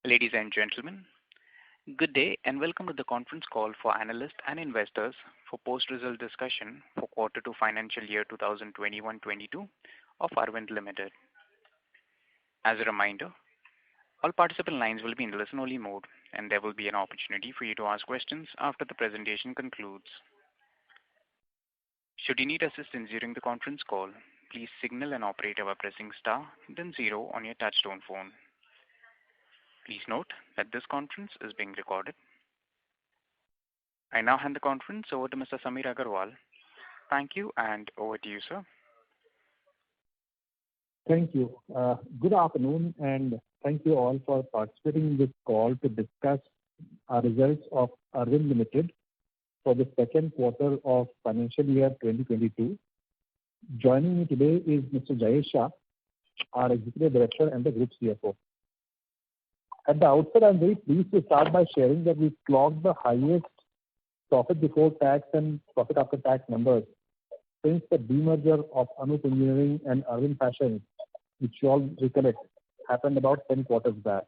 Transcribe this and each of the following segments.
Ladies and gentlemen, good day and welcome to the conference call for analysts and investors for post-result discussion for quarter 2 financial year 2021-22 of Arvind Limited. As a reminder, all participant lines will be in listen-only mode, and there will be an opportunity for you to ask questions after the presentation concludes. Should you need assistance during the conference call, please signal an operator by pressing star, then 0 on your touchtone phone. Please note that this conference is being recorded. I now hand the conference over to Mr. Samir Agarwal. Thank you, and over to you, sir. Thank you. Good afternoon, and thank you all for participating in this call to discuss our results of Arvind Limited for the second quarter of financial year 2022. Joining me today is Mr. Jayesh Shah, our Executive Director and the Group CFO. At the outset, I'm very pleased to start by sharing that we clocked the highest profit before tax and profit after tax numbers since the demerger of Anup Engineering and Arvind Fashions, which you all recollect, happened about 10 quarters back.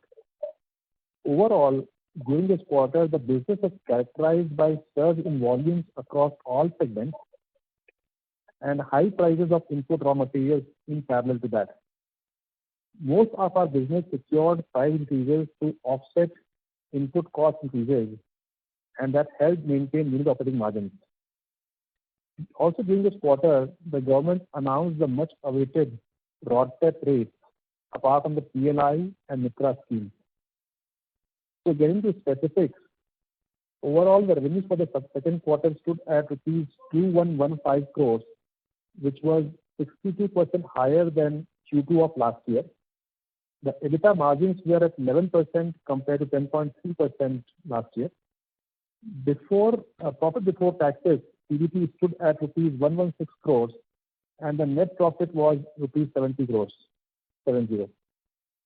Overall, during this quarter, the business was characterized by surge in volumes across all segments and high prices of input raw materials in parallel to that. Most of our business secured price increases to offset input cost increases, and that helped maintain unit operating margins. Also during this quarter, the government announced the much-awaited RoDTEP rates apart from the PLI and Mitra schemes. So getting to specifics, overall the revenues for the second quarter stood at rupees 2115 crores, which was 62% higher than Q2 of last year. The EBITDA margins were at 11% compared to 10.3% last year. Profit before taxes, PBT stood at rupees 116 crores, and the net profit was rupees 70 crores.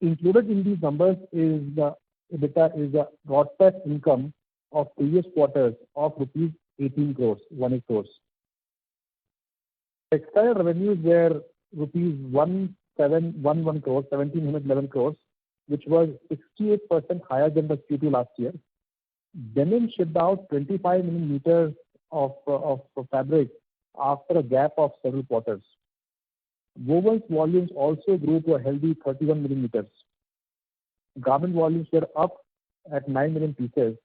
Included in these numbers is the EBITDA is the RoDTEP income of previous quarters of rupees 18 crores, 18 crores. Textile revenues were rupees 1711 crores, 1711 crores, which was 68% higher than the Q2 last year. Denim shipped out 25 million meters of fabric after a gap of several quarters. Woven's volumes also grew to a healthy 31 million meters. Garment volumes were up at 9 million pieces.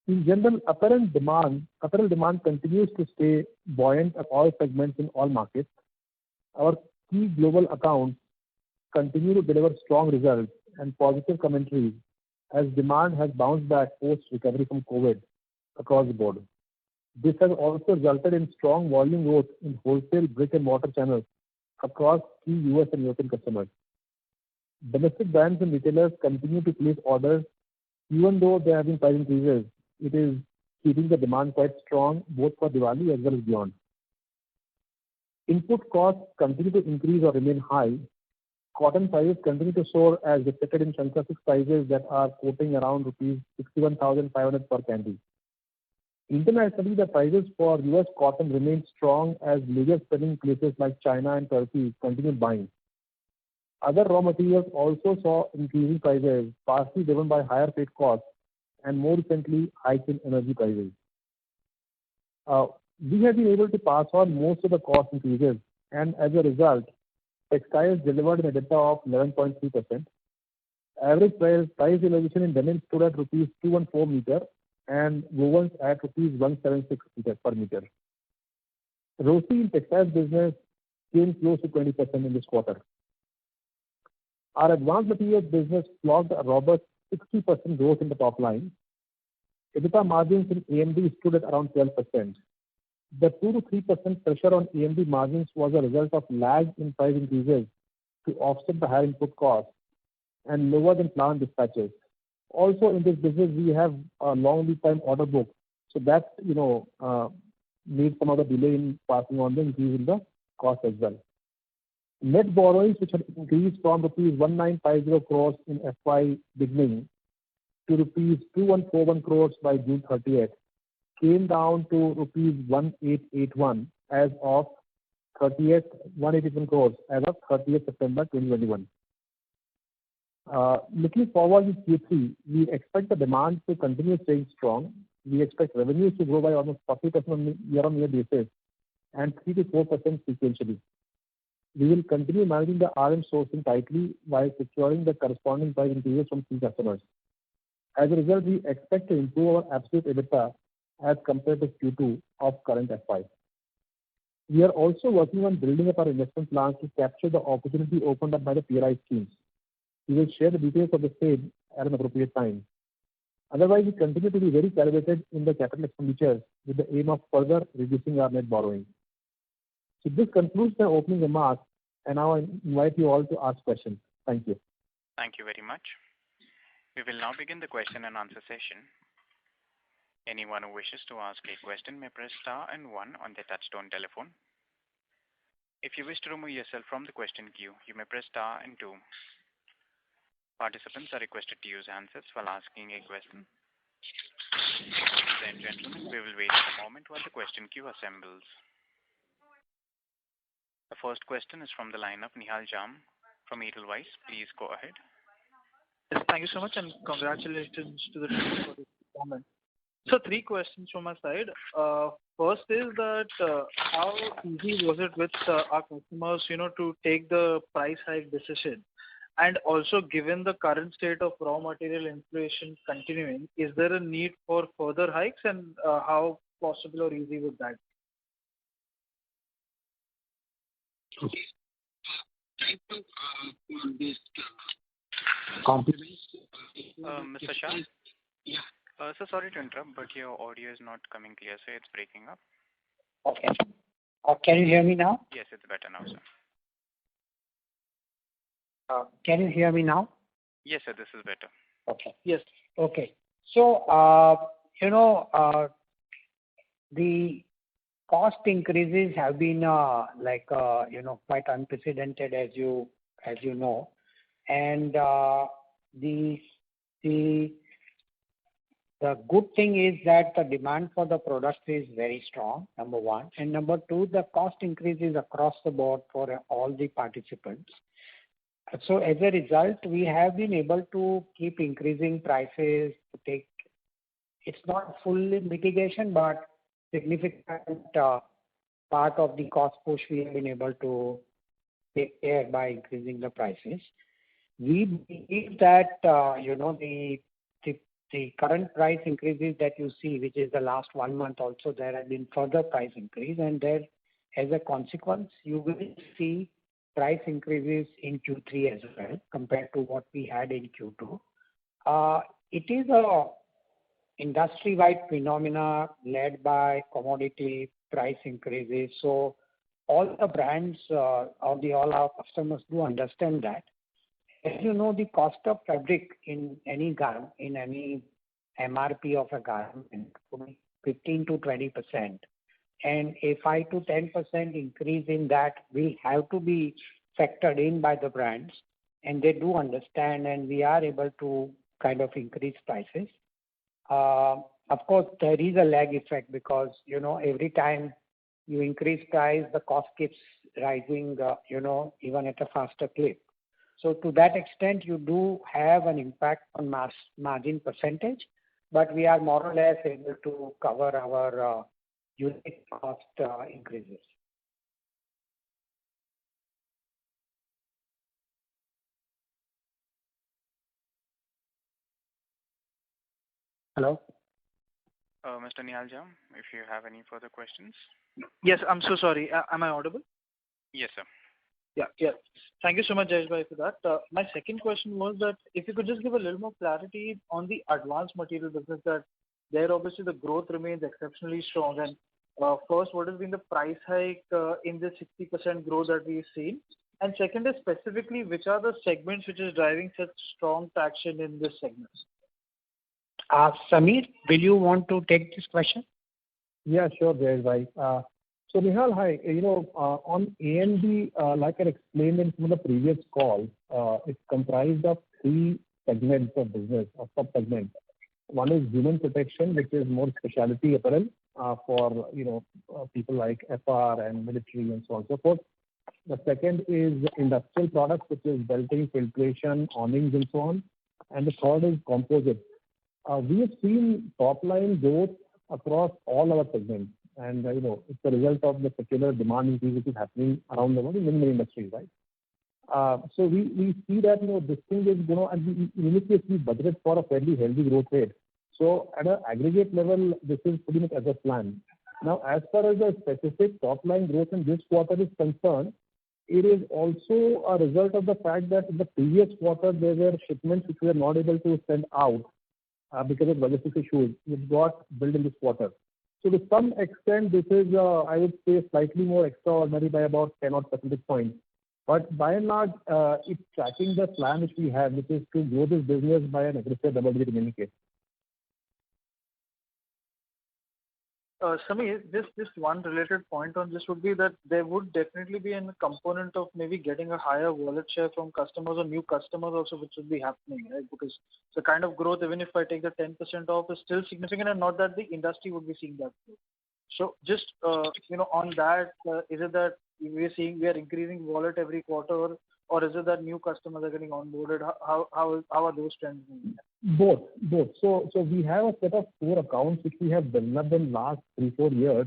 In general, apparel demand continues to stay buoyant at all segments in all markets. Our key global accounts continue to deliver strong results and positive commentaries as demand has bounced back post-recovery from COVID across the board. This has also resulted in strong volume growth in wholesale brick and mortar channels across key US and European customers. Domestic brands and retailers continue to place orders even though there have been price increases. It is keeping the demand quite strong both for Diwali as well as beyond. Input costs continue to increase or remain high. Cotton prices continue to soar as reflected in Shankar Silk prices that are quoting around rupees 61,500 per candy. Internationally, the prices for US cotton remain strong as major selling places like China and Turkey continue buying. Other raw materials also saw increasing prices, partly driven by higher freight costs and more recently hikes in energy prices. We have been able to pass on most of the cost increases, and as a result, textiles delivered an EBITDA of 11.3%. Average price realization in denim stood at rupees 214 meter and wovens at rupees 176 per meter. ROCE in textiles business came close to 20% in this quarter. Our advanced materials business clocked a robust 60% growth in the top line. EBITDA margins in AMD stood at around 12%. The 2 to 3% pressure on AMD margins was a result of lag in price increases to offset the higher input costs and lower than planned dispatches. Also in this business, we have a long lead time order book, so that made some of the delay in passing on the increase in the cost as well. Net borrowings, which had increased from rupees 1950 crores in FY beginning to rupees 2141 crores by June 30th, came down to rupees 1881 as of 30th, 181 crores as of 30th September 2021. Looking forward with Q3, we expect the demand to continue staying strong. We expect revenues to grow by almost 40% on a year-on-year basis and 3 to 4% sequentially. We will continue managing the RM sourcing tightly while securing the corresponding price increases from key customers. As a result, we expect to improve our absolute EBITDA as compared to Q2 of current FY. We are also working on building up our investment plans to capture the opportunity opened up by the PLI schemes. We will share the details of the same at an appropriate time. Otherwise, we continue to be very calibrated in the capital expenditures with the aim of further reducing our net borrowing. So this concludes my opening remarks, and now I invite you all to ask questions. Thank you. Thank you very much. We will now begin the question and answer session. Anyone who wishes to ask a question may press star and 1 on their touchtone telephone. If you wish to remove yourself from the question queue, you may press star and 2. Participants are requested to use handsets while asking a question. Ladies and gentlemen, we will wait a moment while the question queue assembles. The first question is from the line of Nihal Jham from Edelweiss. Please go ahead. Yes, thank you so much and congratulations to the team for this performance. So 3 questions from my side. First is that how easy was it with our customers, to take the price hike decision? And also, given the current state of raw material inflation continuing, is there a need for further hikes, and how possible or easy would that be? Okay. Thank you for this compliments. Mr. Shah? Yeah. So sorry to interrupt, but your audio is not coming clear, so it's breaking up. Okay. Can you hear me now? Yes, it's better now, sir. Can you hear me now? Yes, sir, this is better. Okay. Yes. Okay. So, the cost increases have been quite unprecedented, as you know, and the good thing is that the demand for the product is very strong, number 1, and number 2, the cost increases across the board for all the participants. So as a result, we have been able to keep increasing prices to take. It's not full mitigation, but significant part of the cost push we have been able to take care by increasing the prices. We believe that the current price increases that you see, which is the last 1 month also, there have been further price increase, and there, as a consequence, you will see price increases in Q3 as well compared to what we had in Q2. It is a industry-wide phenomena led by commodity price increases. So all the brands all our customers do understand that. As you know, the cost of fabric in any garment, in any MRP of a garment, could be 15 to 20%. And a 5 to 10% increase in that will have to be factored in by the brands, and they do understand, and we are able to kind of increase prices. Of course, there is a lag effect because, every time you increase price, the cost keeps rising, even at a faster clip. So to that extent, you do have an impact on margin percentage, but we are more or less able to cover our unit cost increases. Hello? Mr. Nihal Jham, if you have any further questions. Yes, I'm so sorry. Am I audible? Yes, sir. Yeah. Thank you so much, Jayesh bhai, for that. My second question was that if you could just give a little more clarity on the advanced material business, that there obviously the growth remains exceptionally strong. And first, what has been the price hike in the 60% growth that we've seen? And second is specifically, which are the segments which is driving such strong traction in this segment? Samir, will you want to take this question? Yeah, sure, Jayesh bhai. So Nihal, hi. On A&D, like I explained in some of the previous calls, it's comprised of 3 segments of business, or sub-segments. One is human protection, which is more specialty apparel for people like FR and military and so on and so forth. The second is industrial products, which is belting, filtration, awnings, and so on. And the third is composites. We have seen top line growth across all our segments. And, it's a result of the secular demand increase which is happening around the world in many industries, right? So we see that, this thing is, and we immediately budgeted for a fairly healthy growth rate. So at an aggregate level, this is pretty much as a plan. Now, as far as the specific top line growth in this quarter is concerned, it is also a result of the fact that in the previous quarter, there were shipments which we were not able to send out because of logistics issues, which got built in this quarter. So to some extent, this is, I would say, slightly more extraordinary by about 10 odd percentage points. But by and large, it's tracking the plan which we have, which is to grow this business by an aggressive double digit in any case. Samir, just one related point on this would be that there would definitely be a component of maybe getting a higher wallet share from customers or new customers also, which would be happening, right? Because the kind of growth, even if I take the 10% off, is still significant, and not that the industry would be seeing that growth. So just on that, is it that we are increasing wallet every quarter, or is it that new customers are getting onboarded? How are those trends moving? Both. So we have a set of core accounts which we have developed in last 3-4 years,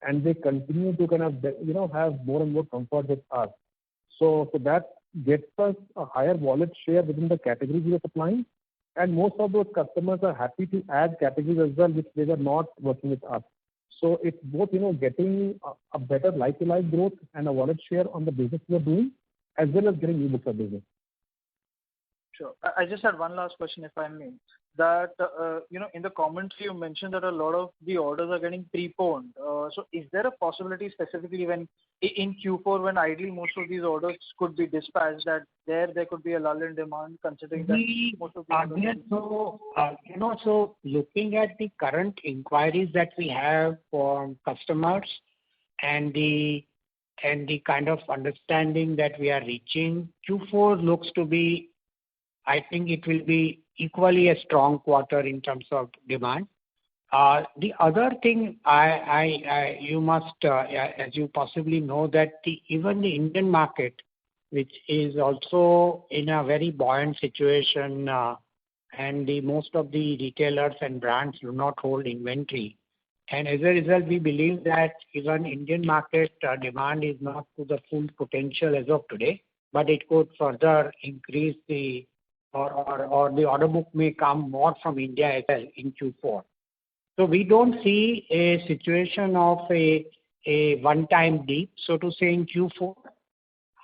and they continue to kind of have more and more comfort with us. So that gets us a higher wallet share within the categories we are supplying, and most of those customers are happy to add categories as well which they were not working with us. So it's both getting a better like-to-like growth and a wallet share on the business we are doing, as well as getting new books of business. Sure. I just had one last question, if I may. That, in the commentary you mentioned that a lot of the orders are getting preponed. So is there a possibility specifically when in Q4 when ideally most of these orders could be dispatched, that there could be a lull in demand considering that most of the orders... So looking at the current inquiries that we have from customers and the kind of understanding that we are reaching, Q4 looks to be, I think it will be equally a strong quarter in terms of demand. The other thing you must, as you possibly know, that even the Indian market, which is also in a very buoyant situation, and most of the retailers and brands do not hold inventory. And as a result, we believe that even Indian market demand is not to the full potential as of today, but it could further increase or the order book may come more from India as well in Q4. So we don't see a situation of a one-time dip, so to say, in Q4.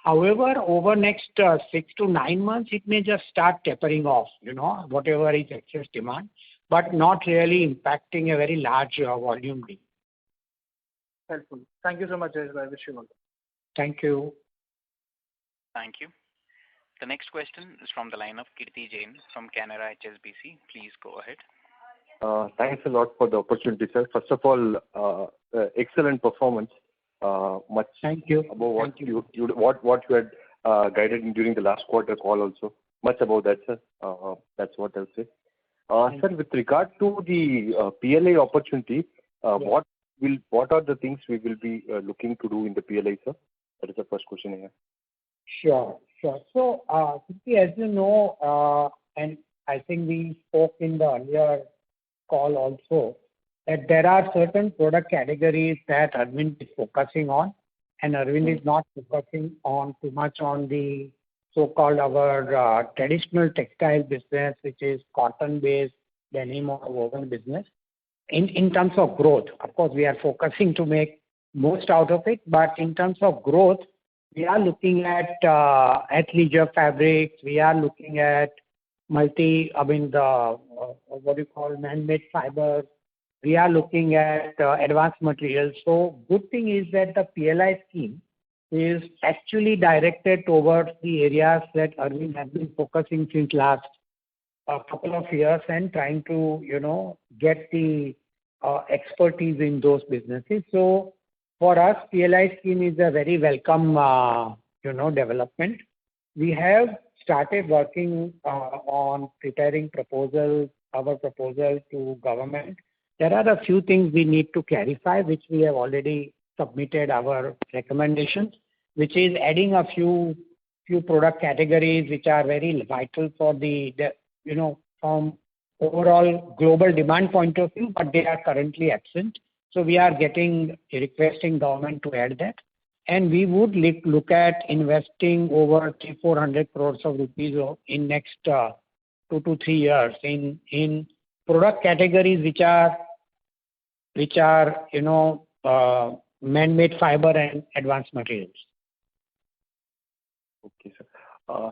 However, over next 6 to 9 months, it may just start tapering off, whatever is excess demand, but not really impacting a very large volume dip. Helpful. Thank you so much, Jayesh. I wish you all. Thank you. Thank you. The next question is from the line of Kirti Jain from Canara HSBC. Please go ahead. Thanks a lot for the opportunity, sir. First of all, excellent performance. Much Thank you. Above Thank you. what you had guided during the last quarter call also. Much above that, sir. That's what I'll say. Sir, with regard to the PLI opportunity, what are the things we will be looking to do in the PLI, sir? That is the first question here. Sure. So, as you know, and I think we spoke in the earlier call also, that there are certain product categories that Arvind is focusing on, and Arvind is not focusing on too much on the so-called our traditional textile business, which is cotton-based denim or woven business. In terms of growth, of course, we are focusing to make most out of it, but in terms of growth, we are looking at athleisure fabrics. We are looking at man-made fibers. We are looking at advanced materials. So good thing is that the PLI scheme is actually directed towards the areas that Arvind has been focusing since last couple of years and trying to, get the expertise in those businesses. So for us, PLI scheme is a very welcome, development. We have started working on preparing our proposal to government. There are a few things we need to clarify, which we have already submitted our recommendations. which is adding a few product categories which are very vital for the from overall global demand point of view, but they are currently absent. So we are requesting government to add that. And we would look at investing over 300-400 crores of rupees in next 2 to 3 years in product categories which are man-made fiber and advanced materials. Okay, sir.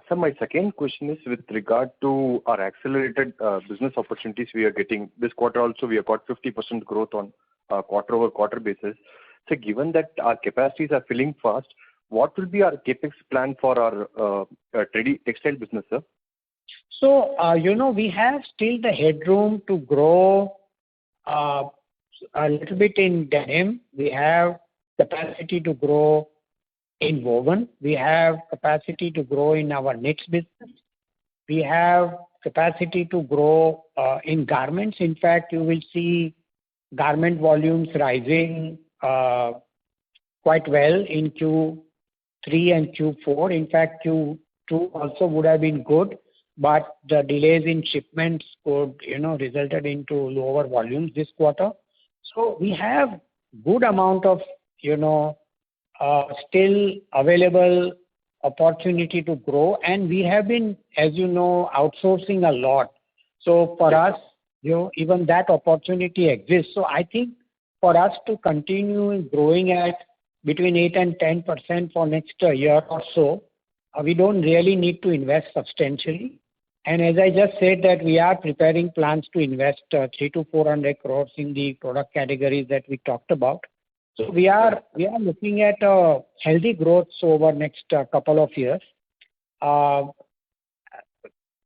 Sir, my second question is with regard to our accelerated business opportunities we are getting. This quarter also we have got 50% growth on quarter-over-quarter basis. So given that our capacities are filling fast, what will be our capex plan for our textile business, sir? So, we have still the headroom to grow a little bit in denim. We have capacity to grow in woven. We have capacity to grow in our knits business. We have capacity to grow in garments. In fact, you will see garment volumes rising quite well in Q3 and Q4. In fact, Q2 also would have been good, but the delays in shipments could, resulted into lower volumes this quarter. So we have good amount of, still available opportunity to grow, and we have been, as you know, outsourcing a lot. So for us, even that opportunity exists. So I think for us to continue growing at between 8 and 10% for next year or so, we don't really need to invest substantially. And as I just said that we are preparing plans to invest 300 to 400 crores in the product categories that we talked about. So we are looking at a healthy growth over next couple of years on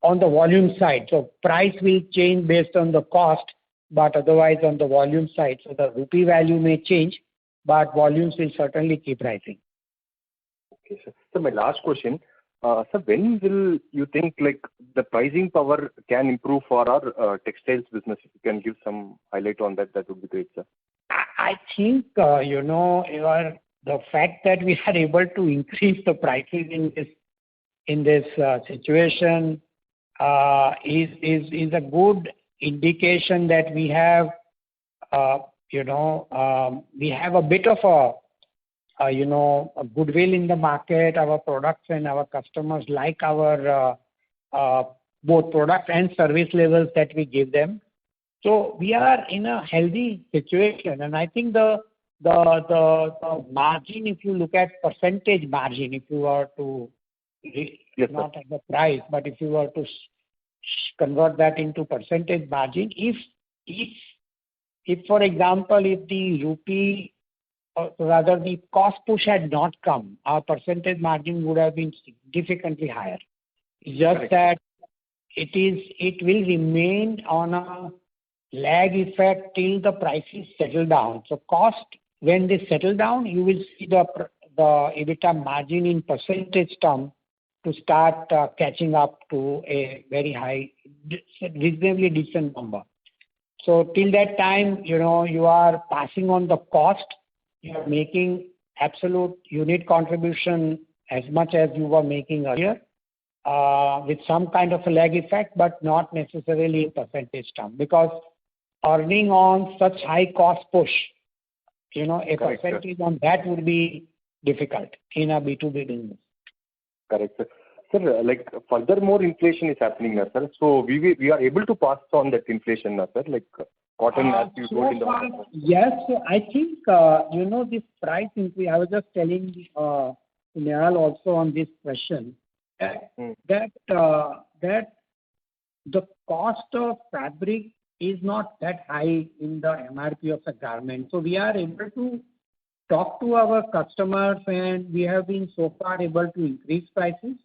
the volume side. So price will change based on the cost, but otherwise on the volume side. So the rupee value may change, but volumes will certainly keep rising. Okay, sir. So my last question, sir, when will you think the pricing power can improve for our textiles business? If you can give some highlight on that, that would be great, sir. I think, the fact that we are able to increase the prices in this situation is a good indication that we have, we have a bit of a goodwill in the market. Our products and our customers like our both product and service levels that we give them. So we are in a healthy situation, and I think the margin, if you look at percentage margin, if you were to not at the price, but if you were to convert that into percentage margin, if for example, if the rupee, or rather the cost push had not come, our percentage margin would have been significantly higher. It's just that it will remain on a lag effect till the prices settle down. So cost, when they settle down, you will see the EBITDA margin in percentage term to start catching up to a very high, reasonably decent number. So till that time, you are passing on the cost, you are making absolute unit contribution as much as you were making earlier, with some kind of a lag effect, but not necessarily in percentage term, because earning on such high cost push, a percentage on that would be difficult in a B2B business. Correct, sir. Sir, furthermore inflation is happening now, sir. So we are able to pass on that inflation now, sir, cotton as you told in the market. Yes, so I think, this price increase, I was just telling Nehal also on this question, that the cost of fabric is not that high in the MRP of the garment. So we are able to talk to our customers, and we have been so far able to increase prices.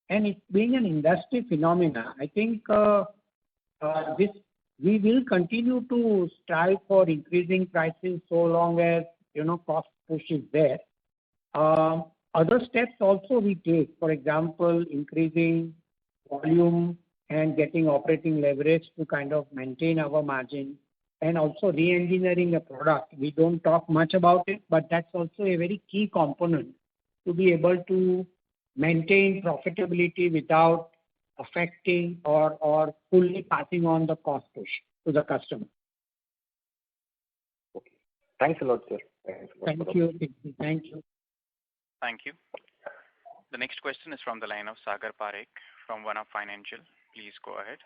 And it's being an industry phenomena. I think we will continue to strive for increasing prices so long as cost push is there. Other steps also we take, for example, increasing volume and getting operating leverage to kind of maintain our margin, and also re-engineering a product. We don't talk much about it, but that's also a very key component to be able to maintain profitability without affecting or fully passing on the cost push to the customer. Okay. Thanks a lot, sir. Thanks a lot. Thank you. Thank you. Thank you. The next question is from the line of Sagar Parekh from One Up Financial. Please go ahead.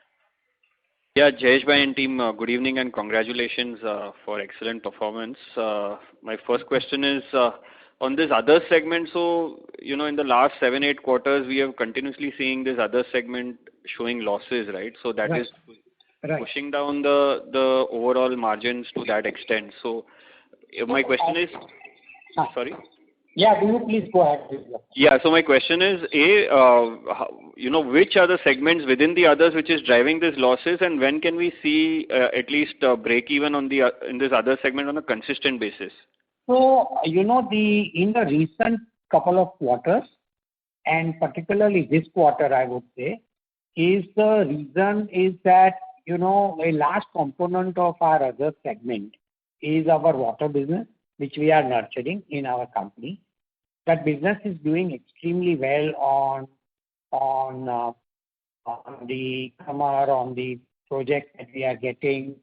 Yeah, Jayesh bhai and team, good evening and congratulations for excellent performance. My first question is on this other segment. So, in the last 7-8 quarters, we have continuously seeing this other segment showing losses, right? So that Right. is Right. pushing down the overall margins to that extent. So my question is, sorry? Yeah, do you please go ahead. Yeah, so my question is, which are the segments within the others which is driving these losses, and when can we see at least break even on in this other segment on a consistent basis? So, in the recent couple of quarters, and particularly this quarter, I would say, the reason is that, a large component of our other segment is our water business, which we are nurturing in our company. That business is doing extremely well on the project that we are getting,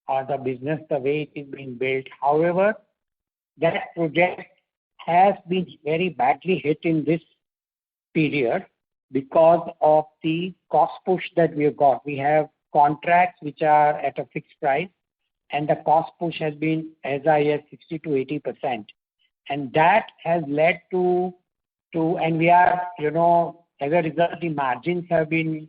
the business, the way it is being built. However, that project has been very badly hit in this period because of the cost push that we have got. We have contracts which are at a fixed price, and the cost push has been as high as 60 to 80%. And that has led to and we are, as a result, the margins have been,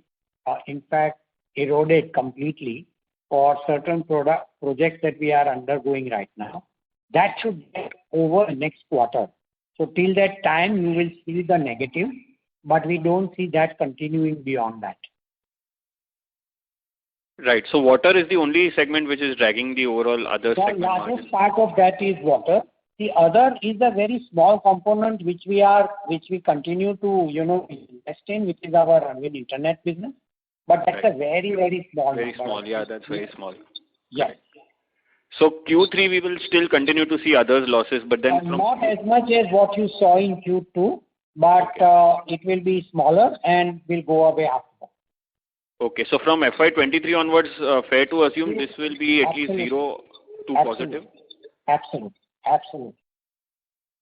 in fact, eroded completely for certain projects that we are undergoing right now. That should get over next quarter. So till that time, you will see the negative, but we don't see that continuing beyond that. Right. So water is the only segment which is dragging the overall other segment The margin. largest part of that is water. The other is a very small component which we continue to, invest in, which is our Arvind Internet business. But that's a very, very small Very number. small, yeah, that's very small. Yes. So Q3 we will still continue to see others losses, but then from Not as much as what you saw in Q2, but it will be smaller and will go away after that. Okay, so from FY23 onwards, fair to assume this will be at least 0 to positive? Absolutely.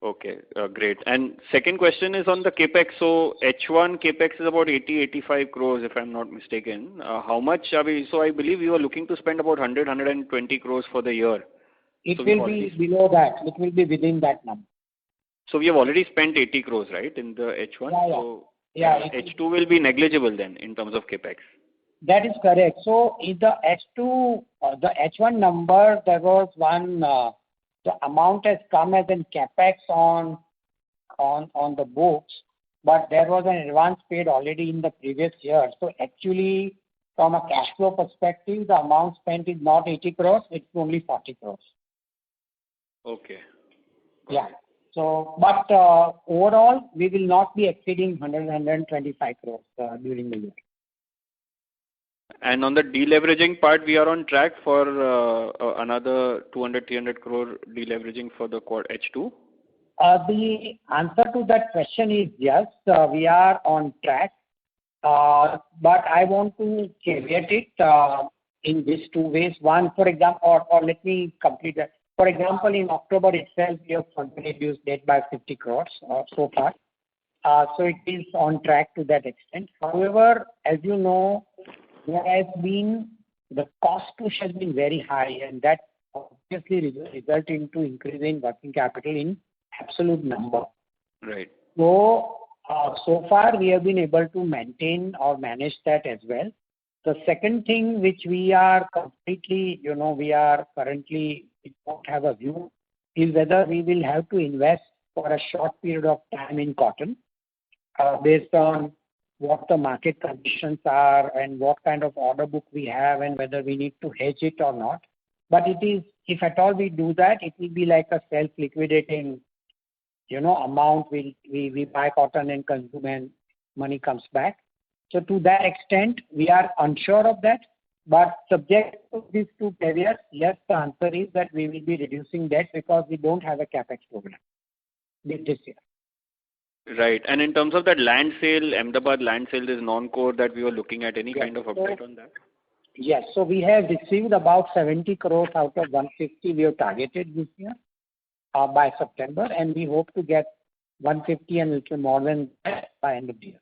Okay, great. And second question is on the capex. So H1 capex is about 80-85 crores, if I'm not mistaken. How much are we? So I believe you are looking to spend about 100-120 crores for the year. It will be below that. It will be within that number. So we have already spent 80 crores, right, in the H1? Yeah. So Yeah. H2 will be negligible then in terms of capex. That is correct. So in the H2, the H1 number, there was one, the amount has come as in capex on the books, but there was an advance paid already in the previous year. So actually, from a cash flow perspective, the amount spent is not 80 crores, it's only 40 crores. Okay. Yeah. So, but overall, we will not be exceeding 125 crores during the year. And on the deleveraging part, we are on track for another 200-300 crore deleveraging for the H2? The answer to that question is yes, we are on track. But I want to caveat it in these two ways. One, for example, or let me complete that. For example, in October itself, we have further reduced debt by 50 crores so far. So it is on track to that extent. However, as you know, the cost push has been very high, and that obviously result into increase in working capital in absolute number. Right. So far we have been able to maintain or manage that as well. The second thing which we are completely, we don't have a view, is whether we will have to invest for a short period of time in cotton based on what the market conditions are and what kind of order book we have and whether we need to hedge it or not. But it is, if at all we do that, it will be like a self-liquidating, amount. We buy cotton and consume and money comes back. So to that extent, we are unsure of that. But subject to these two caveats, yes, the answer is that we will be reducing debt because we don't have a capex program this year. Right. And in terms of that land sale, Ahmedabad land sale is non-core that we were looking at. Any Yes. kind of update on that? Yes. So we have received about 70 crores out of 150 we have targeted this year by September, and we hope to get 150 and a little more than that by end of the year.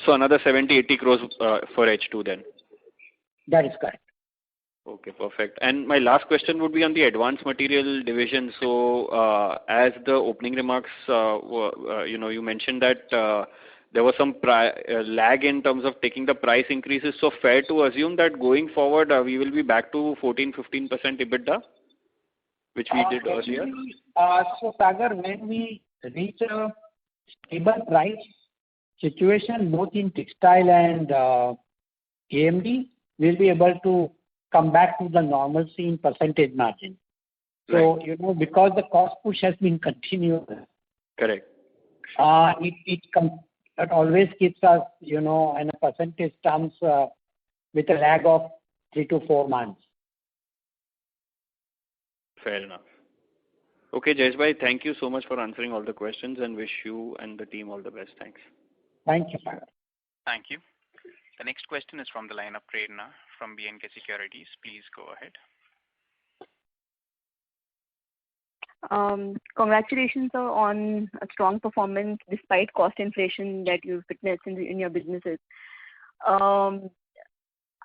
So another 70-80 crores for H2 then. That is correct. Okay, perfect. And my last question would be on the advanced material division. So, as the opening remarks, you mentioned that there was some lag in terms of taking the price increases. So fair to assume that going forward, we will be back to 14-15% EBITDA, which we did earlier? So Sagar, when we reach a stable price situation, both in textile and AMD, we'll be able to come back to the normalcy in percentage margin. So, Right. because the cost push has been continuous, Correct. it always keeps us, in a percentage terms with a lag of 3 to 4 months. Fair enough. Okay, Jayeshbhai, thank you so much for answering all the questions and wish you and the team all the best. Thanks. Thank you, Sagar. Thank you. The next question is from the line of Prerna from B&K Securities. Please go ahead. Congratulations on a strong performance despite cost inflation that you've witnessed in your businesses. I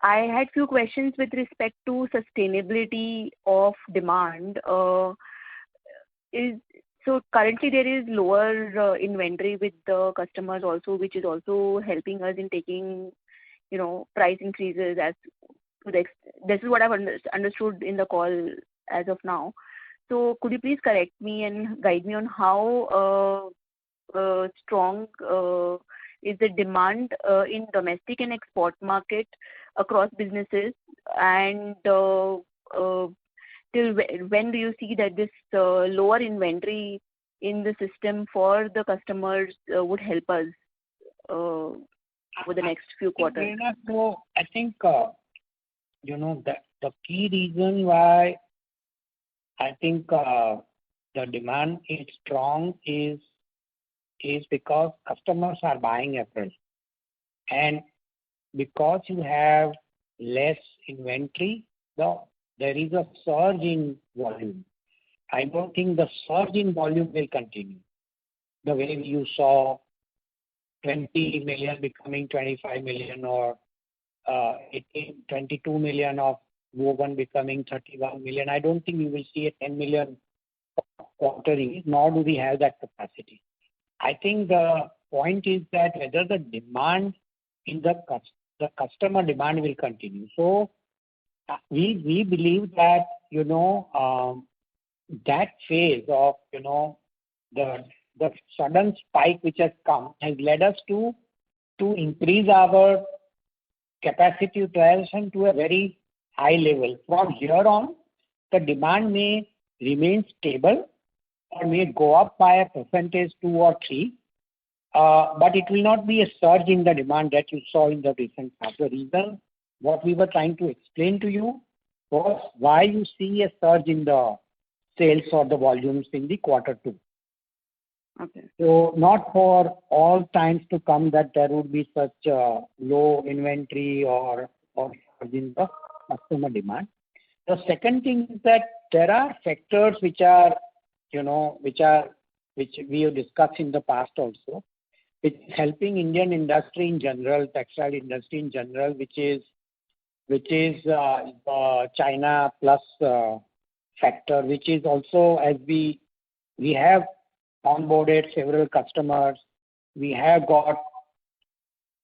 had few questions with respect to sustainability of demand. So currently there is lower inventory with the customers also, which is also helping us in taking, price increases this is what I've understood in the call as of now. So could you please correct me and guide me on how strong is the demand in domestic and export market across businesses, and till when do you see that this lower inventory in the system for the customers would help us for the next few quarters? So I think, the key reason why I think the demand is strong is because customers are buying April. And because you have less inventory, there is a surge in volume. I don't think the surge in volume will continue. The way you saw 20 million becoming 25 million or 22 million of woven becoming 31 million. I don't think we will see a 10 million quarterly, nor do we have that capacity. I think the point is that whether the demand in the customer demand will continue. So we believe that, that phase of, the sudden spike which has come has led us to increase our capacity utilization to a very high level. From here on, the demand may remain stable or may go up by a percentage 2 or 3, but it will not be a surge in the demand that you saw in the recent past. The reason what we were trying to explain to you was why you see a surge in the sales or the volumes in the quarter 2. Okay. So not for all times to come that there would be such low inventory or surge in the customer demand. The second thing is that there are factors which we have discussed in the past also, which is helping Indian industry in general, textile industry in general, which is China plus factor, which is also, as we have onboarded several customers, we have got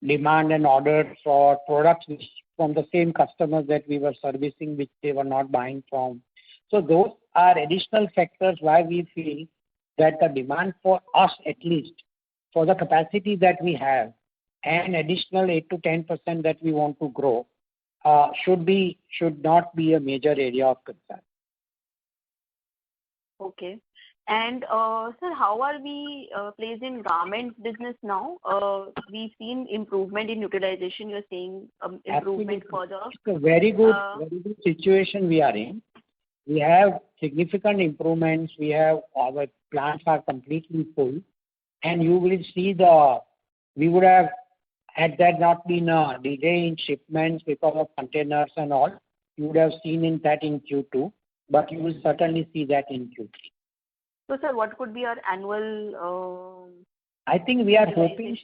demand and orders for products from the same customers that we were servicing, which they were not buying from. So those are additional factors why we feel that the demand for us, at least for the capacity that we have, and additional 8 to 10% that we want to grow, should not be a major area of concern. Okay. And sir, how are we placed in garment business now? We've seen improvement in utilization. You're saying improvement further. It's a very good situation we are in. We have significant improvements. Our plants are completely full. and you will see we would have, had there not been a delay in shipments because of containers and all, you would have seen that in Q2, but you will certainly see that in Q3. So, sir, what could be our annual? I think we are hoping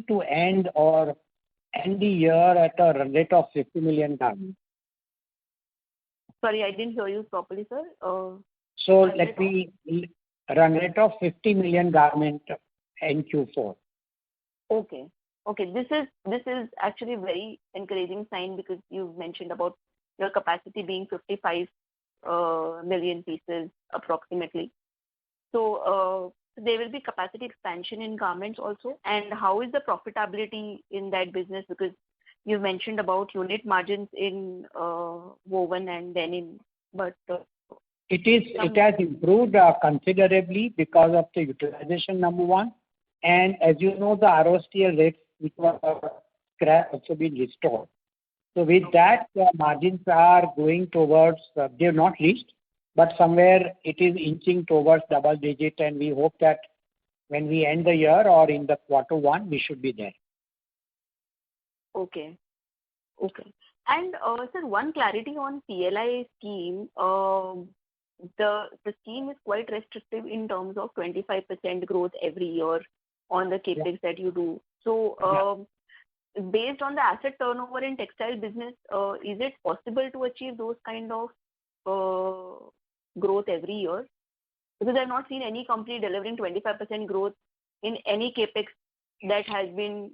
to end the year at a run rate of 50 million garments. Sorry, I didn't hear you properly, sir. So let me run rate of 50 million garment in Q4. Okay. This is actually a very encouraging sign because you've mentioned about your capacity being 55 million pieces approximately. So there will be capacity expansion in garments also. And how is the profitability in that business? Because you mentioned about unit margins in woven and denim, but it has improved considerably because of the utilization, number one. And as you know, the ROCL rates, which were scrap, also been restored. So with that, the margins are going towards, they have not reached, but somewhere it is inching towards double digit, and we hope that when we end the year or in the quarter one, we should be there. Okay. And sir, one clarity on PLI scheme. The scheme is quite restrictive in terms of 25% growth every year on the capex that you do. So based on the asset turnover in textile business, is it possible to achieve those kind of growth every year? Because I've not seen any company delivering 25% growth in any capex that has been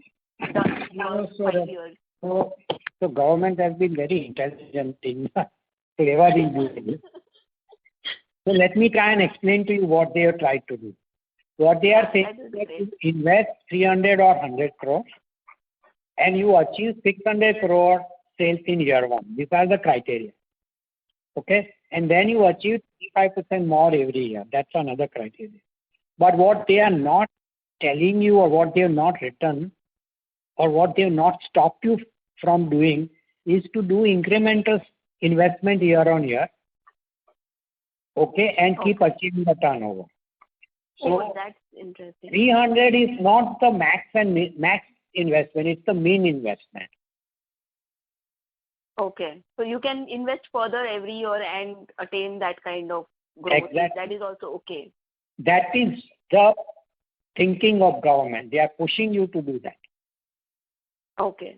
done in 5 years. So government has been very intelligent in favoring this. So let me try and explain to you what they have tried to do. What they are saying is that you invest 300 or 100 crores and you achieve 600 crore sales in year one. These are the criteria. Okay? And then you achieve 35% more every year. That's another criteria. But what they are not telling you, or what they have not written, or what they have not stopped you from doing, is to do incremental investment year on year. Okay? And keep achieving the turnover. So that's interesting. 300 is not the max investment, it's the mean investment. Okay. So you can invest further every year and attain that kind of growth. Exactly. That is also okay. That is the thinking of government. They are pushing you to do that. Okay.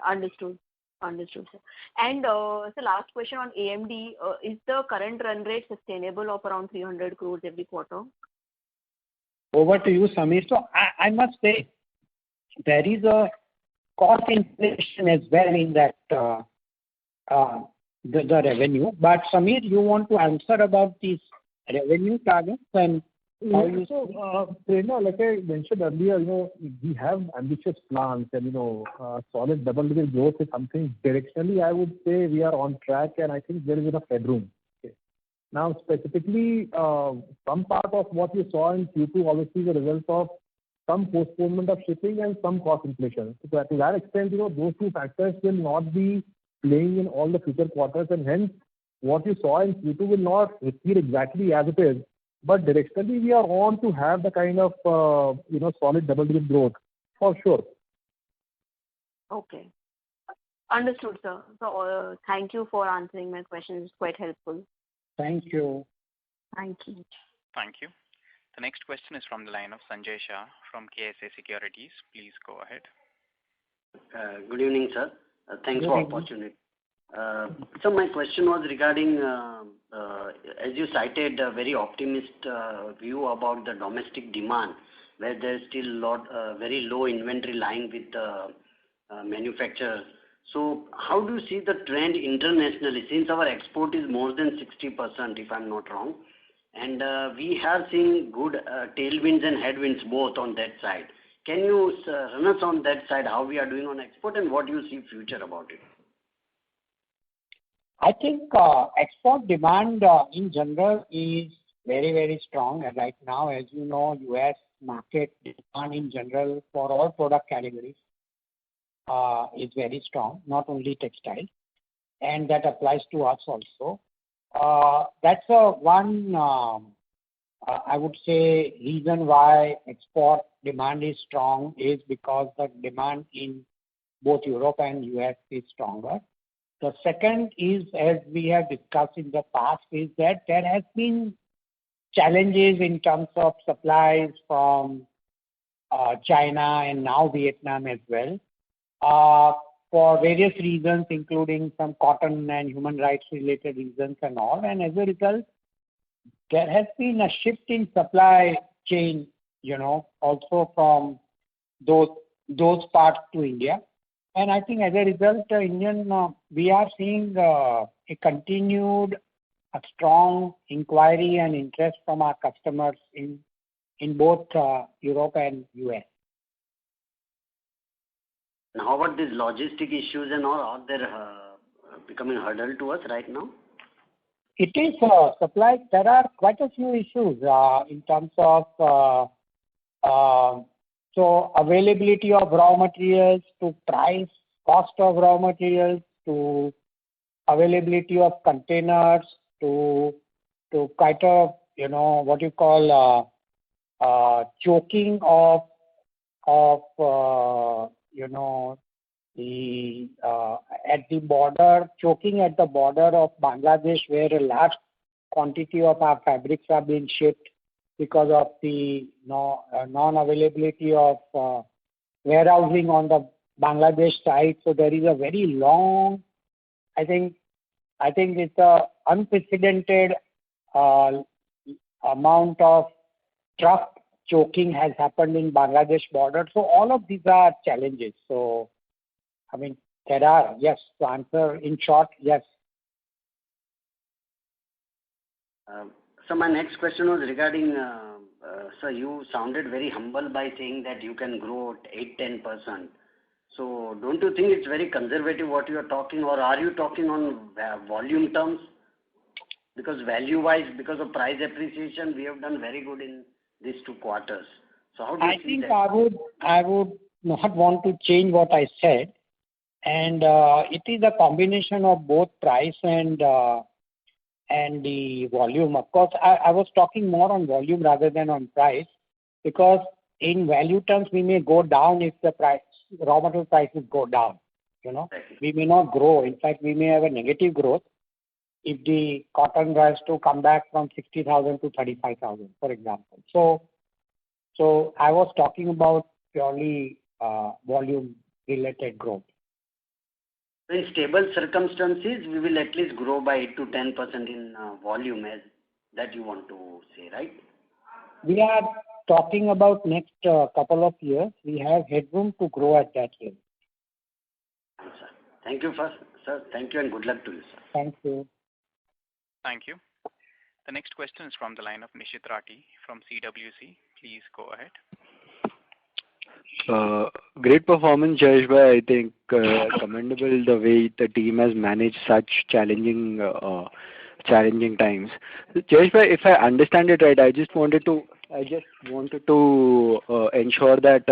Understood, sir. And so last question on AMD. Is the current run rate sustainable of around 300 crores every quarter? Over to you, Samir. So I must say, there is a cost inflation as well in that the revenue. But Samir, you want to answer about these revenue targets and how you Prerna, like I mentioned earlier, we have ambitious plans and solid double-digit growth is something directionally I would say we are on track, and I think there is enough headroom. Okay. Now specifically, some part of what you saw in Q2 obviously is a result of some postponement of shipping and some cost inflation. So to that extent, those two factors will not be playing in all the future quarters, and hence what you saw in Q2 will not repeat exactly as it is. But directionally, we are on to have the kind of solid double-digit growth for sure. Okay. Understood, sir. So thank you for answering my questions. It's quite helpful. Thank you. Thank you. Thank you. The next question is from the line of Sanjay Shah from KSA Securities. Please go ahead. Good evening, sir. Thanks for the opportunity. So my question was regarding, as you cited, a very optimistic view about the domestic demand, where there is still very low inventory lying with the manufacturers. So how do you see the trend internationally, since our export is more than 60%, if I'm not wrong, and we have seen good tailwinds and headwinds both on that side. Can you run us on that side, how we are doing on export and what you see future about it? I think export demand in general is very, very strong. And right now, as you know, U.S. market demand in general for all product categories is very strong, not only textile. And that applies to us also. That's one I would say reason why export demand is strong is because the demand in both Europe and US is stronger. The second is, as we have discussed in the past, is that there has been challenges in terms of supplies from China and now Vietnam as well, for various reasons, including some cotton and human rights related reasons and all. And as a result, there has been a shift in supply chain, also from those parts to India. And I think as a result, we are seeing a continued strong inquiry and interest from our customers in both Europe and US. And how about these logistic issues and all? Are they becoming a hurdle to us right now? It is supply. There are quite a few issues in terms of so availability of raw materials to price, cost of raw materials to availability of containers to quite a what you call choking of the at the border, choking at the border of Bangladesh, where a large quantity of our fabrics are being shipped because of the non-availability of warehousing on the Bangladesh side. So there is a very long, I think it's a unprecedented amount of truck choking has happened in Bangladesh border. So all of these are challenges. So, I mean, there are, yes, to answer in short, yes. So my next question was regarding, sir, you sounded very humble by saying that you can grow at 8-10%. So don't you think it's very conservative what you are talking, or are you talking on volume terms? Because value-wise, because of price appreciation, we have done very good in these 2 quarters. So how do you see that? I would not want to change what I said, and it is a combination of both price and the volume. Of course, I was talking more on volume rather than on price, because in value terms we may go down if the raw material prices go down. We may not grow. In fact, we may have a negative growth if the cotton has to come back from 60,000 to 35,000, for example. So I was talking about purely volume-related growth. In stable circumstances, we will at least grow by 8 to 10% in volume, as that you want to say, right? We are talking about next couple of years. We have headroom to grow at that level. Sir. Thank you, sir. Thank you and good luck to you, sir. Thank you. Thank you. The next question is from the line of Nishit Rathi from CWC. Please go ahead. Great performance, Jayesh bhai. I think commendable the way the team has managed such challenging times. Jayesh bhai, if I understand it right, I just wanted to ensure that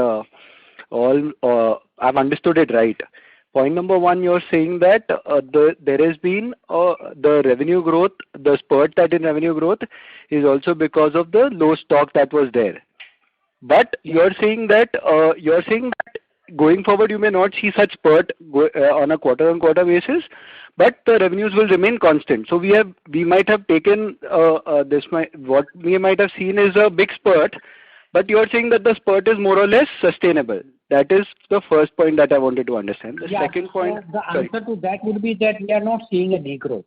I've understood it right. Point number 1, you're saying that there has been the revenue growth, the spurt that in revenue growth is also because of the low stock that was there. But you're saying that going forward you may not see such spurt on a quarter-on-quarter basis, but the revenues will remain constant. So we might have taken what we might have seen is a big spurt, but you're saying that the spurt is more or less sustainable. That is the first point that I wanted to understand. The second point. So the answer to that would be that we are not seeing a degrowth.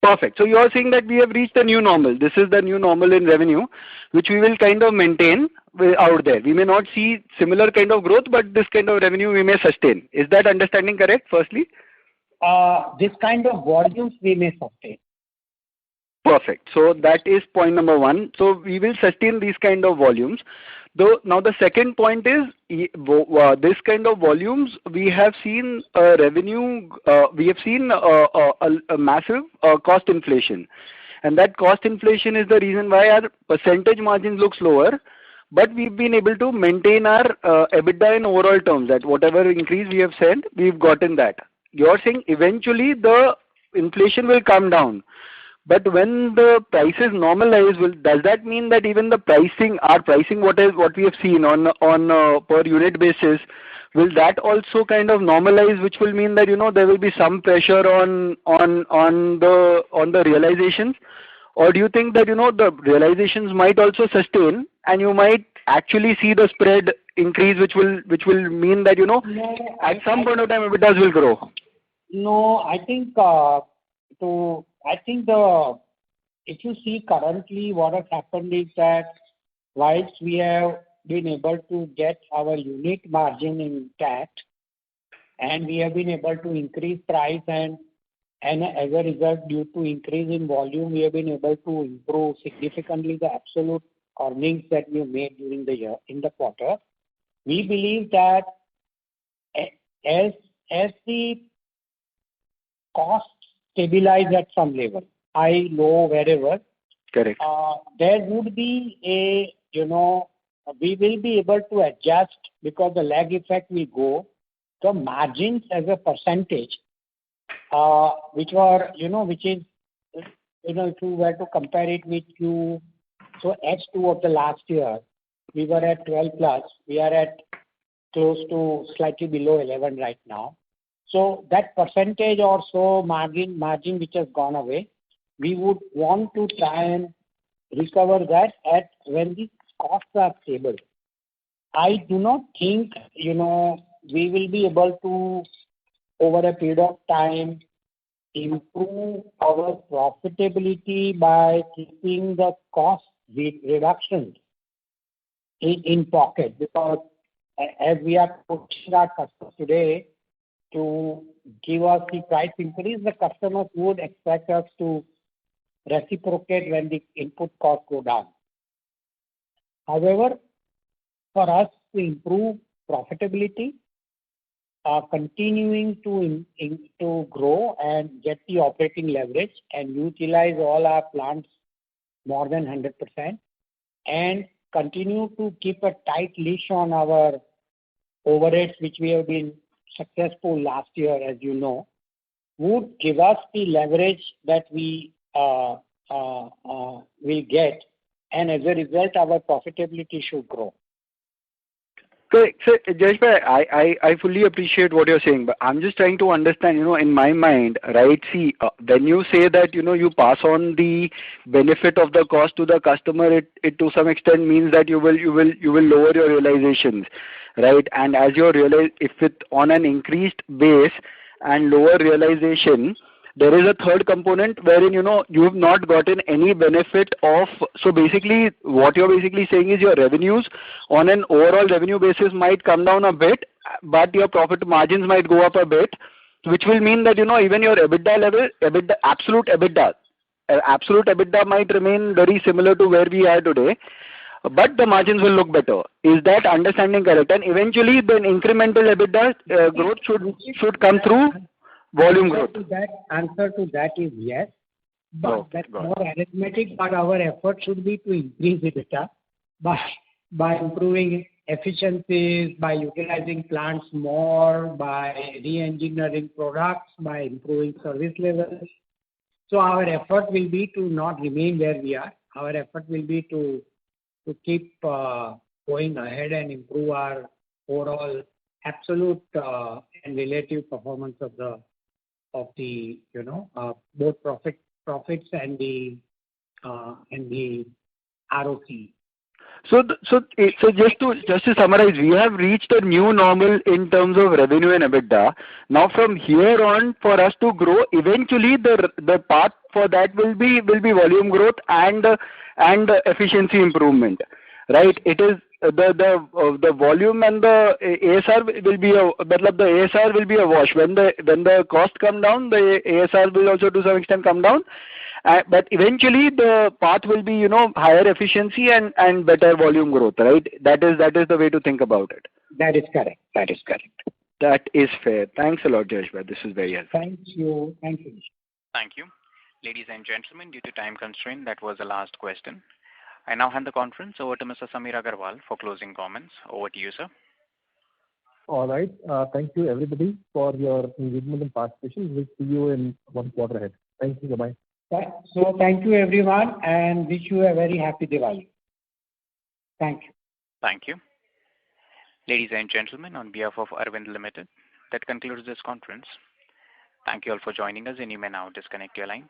Perfect. So you are saying that we have reached the new normal. This is the new normal in revenue, which we will kind of maintain out there. We may not see similar kind of growth, but this kind of revenue we may sustain. Is that understanding correct, firstly? This kind of volumes we may sustain. Perfect. So that is point number 1. So we will sustain these kind of volumes. Though now the second point is this kind of volumes we have seen revenue. We have seen a massive cost inflation, and that cost inflation is the reason why our percentage margins looks lower. But we've been able to maintain our EBITDA in overall terms. That whatever increase we have said, we've gotten that. You're saying eventually the inflation will come down. But when the prices normalize, does that mean that even the pricing, our pricing, what we have seen on per unit basis, will that also kind of normalize, which will mean that, there will be some pressure on the realizations? Or do you think that, the realizations might also sustain and you might actually see the spread increase, which will mean that, at some point of time, EBITDAs will grow? No, I think if you see currently what has happened is that whilst we have been able to get our unit margin intact, and we have been able to increase price, and as a result, due to increase in volume, we have been able to improve significantly the absolute earnings that we have made during the year, in the quarter. We believe that as the costs stabilize at some level, high, low, wherever. Correct. There would be we will be able to adjust, because the lag effect will go. The margins as a percentage, which is, if you were to compare it with so H2 of the last year, we were at 12 plus, we are at close to slightly below 11 right now. So that percentage or so margin which has gone away, we would want to try and recover that when the costs are stable. I do not think, we will be able to, over a period of time, improve our profitability by keeping the cost reduction in pocket, because as we are pushing our customers today to give us the price increase, the customers would expect us to reciprocate when the input costs go down. However, for us to improve profitability, continuing to grow and get the operating leverage and utilize all our plants more than 100%, and continue to keep a tight leash on our overheads, which we have been successful last year, as you know, would give us the leverage that we will get, and as a result, our profitability should grow. So Jayesh, I fully appreciate what you're saying, but I'm just trying to understand, in my mind, right? See, when you say that, you pass on the benefit of the cost to the customer, it to some extent means that you will lower your realizations, right? And as you realize, if it on an increased base and lower realization, there is a third component wherein, you have not gotten any benefit of. So basically, what you're basically saying is your revenues on an overall revenue basis might come down a bit, but your profit margins might go up a bit, which will mean that, even your EBITDA level, absolute EBITDA might remain very similar to where we are today, but the margins will look better. Is that understanding correct? And eventually, the incremental EBITDA growth should come through volume growth. Answer to that is yes, but that's more arithmetic. But our effort should be to increase EBITDA by improving efficiencies, by utilizing plants more, by re-engineering products, by improving service levels. So our effort will be to not remain where we are. Our effort will be to keep going ahead and improve our overall absolute and relative performance of the both profits and the ROC. So just to summarize, we have reached a new normal in terms of revenue and EBITDA. Now from here on, for us to grow, eventually the path for that will be volume growth and efficiency improvement, right? It is the volume and the ASR will be the ASR will be a wash. When the cost come down, the ASR will also to some extent come down. But eventually the path will be, higher efficiency and better volume growth, right? That is the way to think about it. That is correct. That is fair. Thanks a lot, Jayesh. This is very helpful. Thank you. Thank you. Ladies and gentlemen, due to time constraint, that was the last question. I now hand the conference over to Mr. Samir Agarwal for closing comments. Over to you, sir. All right. Thank you, everybody, for your engagement and participation. We'll see you in one quarter ahead. Thank you. Bye-bye. So thank you everyone and wish you a very happy Diwali. Thank you. Thank you. Ladies and gentlemen, on behalf of Arvind Limited, that concludes this conference. Thank you all for joining us, and you may now disconnect your lines.